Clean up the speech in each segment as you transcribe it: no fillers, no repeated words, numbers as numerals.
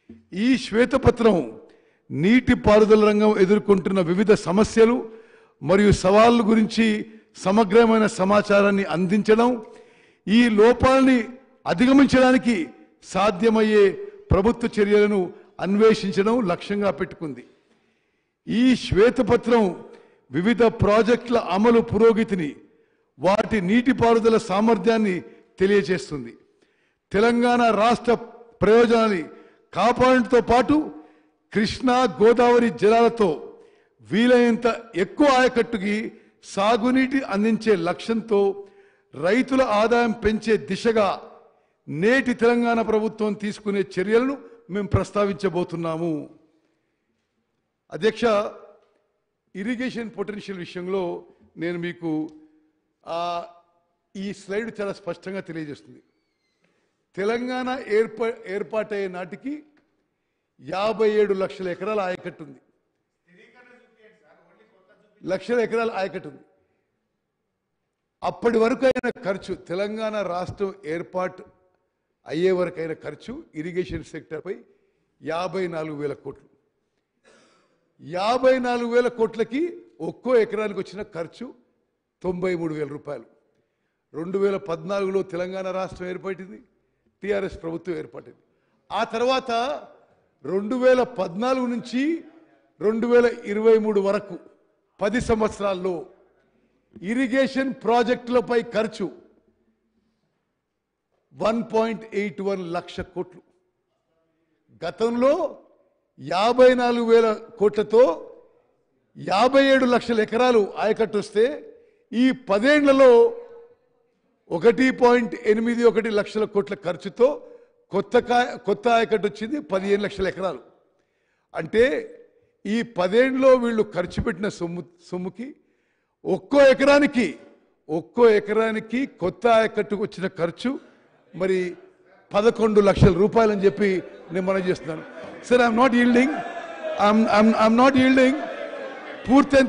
ఈ శ్వేతపత్రం నీటిపారుదల రంగం ఎదుర్కొంటున్న వివిధ సమస్యలు మరియు సవాళ్ల గురించి సమగ్రమైన సమాచారాన్ని అందించడం, ఈ లోపాలని అధిగమించడానికి సాధ్యమయ్యే ప్రభుత్వ చర్యలను అన్వేషించడం లక్ష్యంగా పెట్టుకుంది. ఈ శ్వేతపత్రం వివిధ ప్రాజెక్టుల అమలు పురోగతిని, వాటి నీటిపారుదల సామర్థ్యాన్ని తెలియజేస్తుంది. తెలంగాణ రాష్ట్ర ప్రయోజనాన్ని కాపాడడంతో పాటు కృష్ణా గోదావరి జలాలతో వీలైనంత ఎక్కువ ఆయకట్టుకి సాగునీటి అందించే లక్ష్యంతో రైతుల ఆదాయం పెంచే దిశగా నేటి తెలంగాణ ప్రభుత్వం తీసుకునే చర్యలను మేము ప్రస్తావించబోతున్నాము. అధ్యక్ష, ఇరిగేషన్ పొటెన్షియల్ విషయంలో నేను మీకు ఈ స్లైడ్ చాలా స్పష్టంగా తెలియజేస్తుంది. తెలంగాణ ఏర్పాటయ్యే నాటికి 57 లక్షల ఎకరాల ఆయకట్టు ఉంది. లక్షల ఎకరాల ఆయకట్టు ఉంది. అప్పటి వరకు అయిన ఖర్చు, తెలంగాణ రాష్ట్రం ఏర్పాటు అయ్యే వరకు అయిన ఖర్చు ఇరిగేషన్ సెక్టర్పై 54,000 కోట్లు. 54,000 కోట్లకి ఒక్కో ఎకరానికి వచ్చిన ఖర్చు 93,000 రూపాయలు. 2014లో తెలంగాణ రాష్ట్రం ఏర్పడింది, టిఆర్ఎస్ ప్రభుత్వం ఏర్పడింది. ఆ తర్వాత 2014 నుంచి 2023 వరకు 10 సంవత్సరాల్లో ఇరిగేషన్ ప్రాజెక్టులపై ఖర్చు 1.81 లక్ష కోట్లు. గతంలో 54,000 కోట్లతో 57 లక్షల ఎకరాలు ఆయకట్టు వస్తే ఈ 10 ఏళ్లలో 1.81 లక్షల కోట్ల ఖర్చుతో కొత్త ఆయకట్టు వచ్చింది 15 లక్షల ఎకరాలు. అంటే ఈ 10 ఏళ్లలో వీళ్ళు ఖర్చు పెట్టిన సొమ్ముకి ఒక్కో ఎకరానికి కొత్త ఆయకట్టుకు వచ్చిన ఖర్చు మరి 11 లక్షల రూపాయలు అని చెప్పి నేను మనం చేస్తున్నాను. Sir, I'm not yielding. పూర్తయిన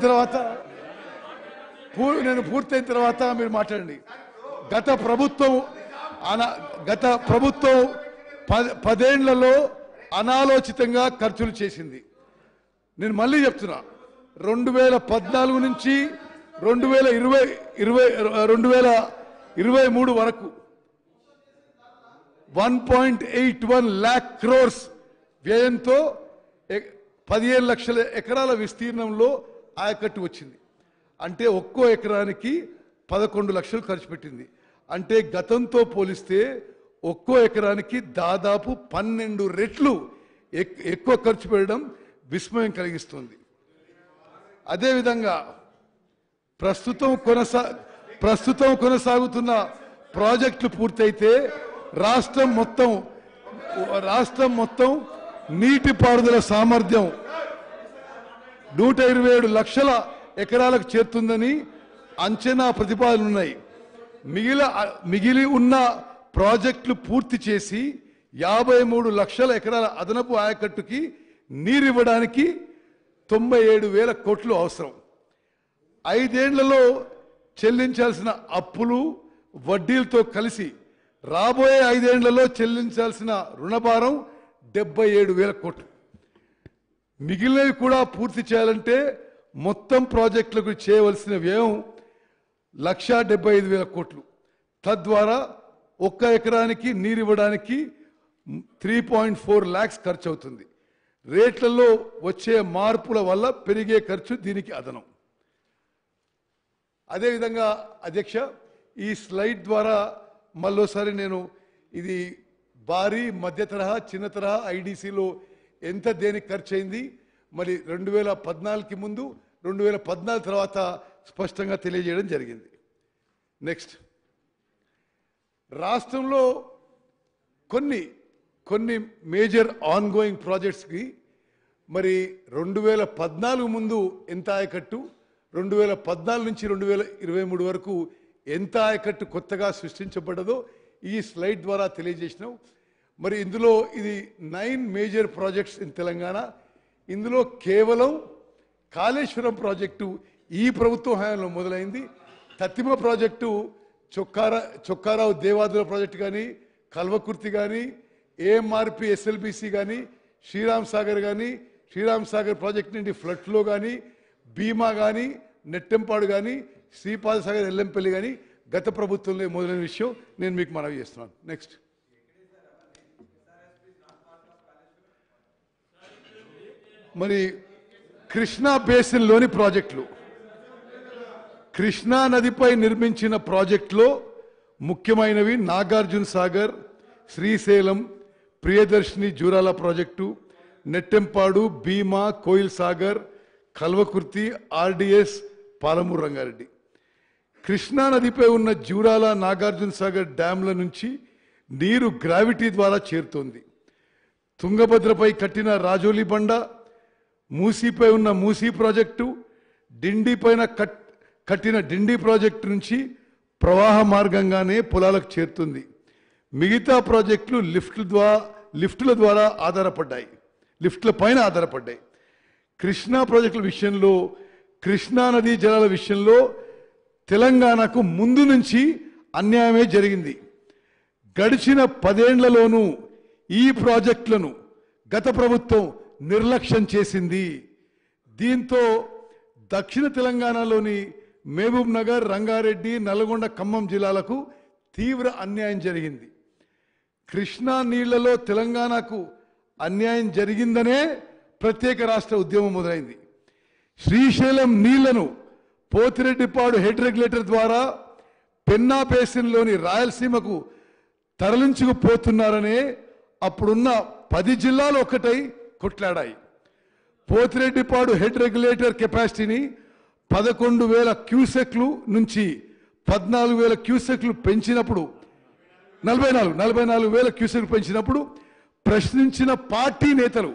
తర్వాత మీరు మాట్లాడండి. గత ప్రభుత్వం 10 ఏళ్లలో అనాలోచితంగా ఖర్చులు చేసింది. నేను మళ్ళీ చెప్తున్నా, 2014 నుంచి 2023 వరకు 1.81 lakh crores వ్యయంతో 15 లక్షల ఎకరాల విస్తీర్ణంలో ఆయకట్టు వచ్చింది. అంటే ఒక్కో ఎకరానికి 11 లక్షలు ఖర్చు పెట్టింది. అంటే గతంతో పోలిస్తే ఒక్కో ఎకరానికి దాదాపు 12 రెట్లు ఎక్కువ ఖర్చు పెట్టడం విస్మయం కలిగిస్తుంది. అదేవిధంగా ప్రస్తుతం కొనసాగుతున్న ప్రాజెక్టులు పూర్తయితే రాష్ట్రం మొత్తం నీటిపారుదల సామర్థ్యం 127 లక్షల ఎకరాలకు చేరుతుందని అంచనా ప్రతిపాదనలు ఉన్నాయి. మిగిలి ఉన్న ప్రాజెక్టులు పూర్తి చేసి 53 లక్షల ఎకరాల అదనపు ఆయకట్టుకి నీరివ్వడానికి 97,000 కోట్లు అవసరం. 5 ఏళ్లలో చెల్లించాల్సిన అప్పులు వడ్డీలతో కలిసి రాబోయే 5 ఏళ్లలో చెల్లించాల్సిన రుణభారం 77,000 కోట్లు. మిగిలినవి కూడా పూర్తి చేయాలంటే మొత్తం ప్రాజెక్టులకు చేయవలసిన వ్యయం 1,75,000 కోట్లు. తద్వారా ఒక్క ఎకరానికి నీరివ్వడానికి 3.4 lakhs ఖర్చు అవుతుంది. రేట్లలో వచ్చే మార్పుల వల్ల పెరిగే ఖర్చు దీనికి అదనం. అదేవిధంగా అధ్యక్ష, ఈ స్లైడ్ ద్వారా మళ్ళోసారి నేను ఇది భారీ, మధ్య తరహా, చిన్న తరహా ఐడిసిలో ఎంత దేనికి ఖర్చు అయింది, మరి 2014కి ముందు 2014 తర్వాత స్పష్టంగా తెలియజేయడం జరిగింది. నెక్స్ట్, రాష్ట్రంలో కొన్ని మేజర్ ఆన్ గోయింగ్ ప్రాజెక్ట్స్కి మరి 2014 ముందు ఎంత ఆయకట్టు, 2014 నుంచి 2023 వరకు ఎంత ఆయకట్టు కొత్తగా సృష్టించబడ్డదో ఈ స్లైడ్ ద్వారా తెలియజేసినాం. మరి ఇందులో ఇది 9 మేజర్ ప్రాజెక్ట్స్ ఇన్ తెలంగాణ. ఇందులో కేవలం కాళేశ్వరం ప్రాజెక్టు ఈ ప్రభుత్వ హయాంలో మొదలైంది. తత్తిమ ప్రాజెక్టు, చొక్కారావు దేవాదుల ప్రాజెక్టు కానీ, కల్వకుర్తి కానీ, ఏఎంఆర్పి ఎస్ఎల్బిసి కానీ, శ్రీరామ్ సాగర్ ప్రాజెక్ట్ నుండి ఫ్లడ్ ఫ్లో కానీ, భీమా కానీ, నెట్టెంపాడు కానీ, శ్రీపాద సాగర్ ఎల్లంపల్లి కానీ గత ప్రభుత్వంలో మొదలైన విషయం నేను మీకు మనవి చేస్తున్నాను. నెక్స్ట్ మరి కృష్ణా బేసిన్లోని ప్రాజెక్టులు, కృష్ణా నదిపై నిర్మించిన ప్రాజెక్టులో ముఖ్యమైనవి నాగార్జున సాగర్, శ్రీశైలం, ప్రియదర్శిని జూరాల ప్రాజెక్టు, నెట్టెంపాడు, భీమా, కోయిల్ సాగర్, కల్వకుర్తి, ఆర్డిఎస్, పాలమూరు రంగారెడ్డి. కృష్ణా నదిపై ఉన్న జూరాల, నాగార్జున సాగర్ డ్యాంల నుంచి నీరు గ్రావిటీ ద్వారా చేరుతోంది. తుంగభద్రపై కట్టిన రాజోలి బండ, మూసీపై ఉన్న మూసీ ప్రాజెక్టు, డిండి పైన కట్టిన డిండి ప్రాజెక్టు నుంచి ప్రవాహ మార్గంగానే పొలాలకు చేరుతుంది. మిగతా ప్రాజెక్టులు లిఫ్టుల ద్వారా ఆధారపడ్డాయి, లిఫ్టుల పైన ఆధారపడ్డాయి. కృష్ణా ప్రాజెక్టుల విషయంలో, కృష్ణా నదీ జలాల విషయంలో తెలంగాణకు ముందు నుంచి అన్యాయమే జరిగింది. గడిచిన 10 ఏళ్లలోనూ ఈ ప్రాజెక్టులను గత ప్రభుత్వం నిర్లక్ష్యం చేసింది. దీంతో దక్షిణ తెలంగాణలోని మహబూబ్ నగర్, రంగారెడ్డి, నల్గొండ, ఖమ్మం జిల్లాలకు తీవ్ర అన్యాయం జరిగింది. కృష్ణా నీళ్లలో తెలంగాణకు అన్యాయం జరిగిందనే ప్రత్యేక రాష్ట్ర ఉద్యమం మొదలైంది. శ్రీశైలం నీళ్లను పోతిరెడ్డిపాడు హెడ్ రెగ్యులేటర్ ద్వారా పెన్నా బేసిన్లోని రాయలసీమకు తరలించుకుపోతున్నారనే అప్పుడున్న 10 జిల్లాలు ఒక్కటై కొట్లాడాయి. పోతిరెడ్డిపాడు హెడ్ రెగ్యులేటర్ కెపాసిటీని 11,000 క్యూసెక్లు నుంచి 14,000 క్యూసెక్లు పెంచినప్పుడు, 44,000 క్యూసెక్లు పెంచినప్పుడు ప్రశ్నించిన పార్టీ నేతలు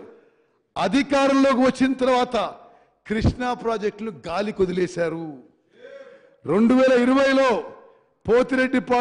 అధికారంలోకి వచ్చిన తర్వాత కృష్ణా ప్రాజెక్టులు గాలి కొదిలేశారు. 2020లో పోతిరెడ్డిపాడు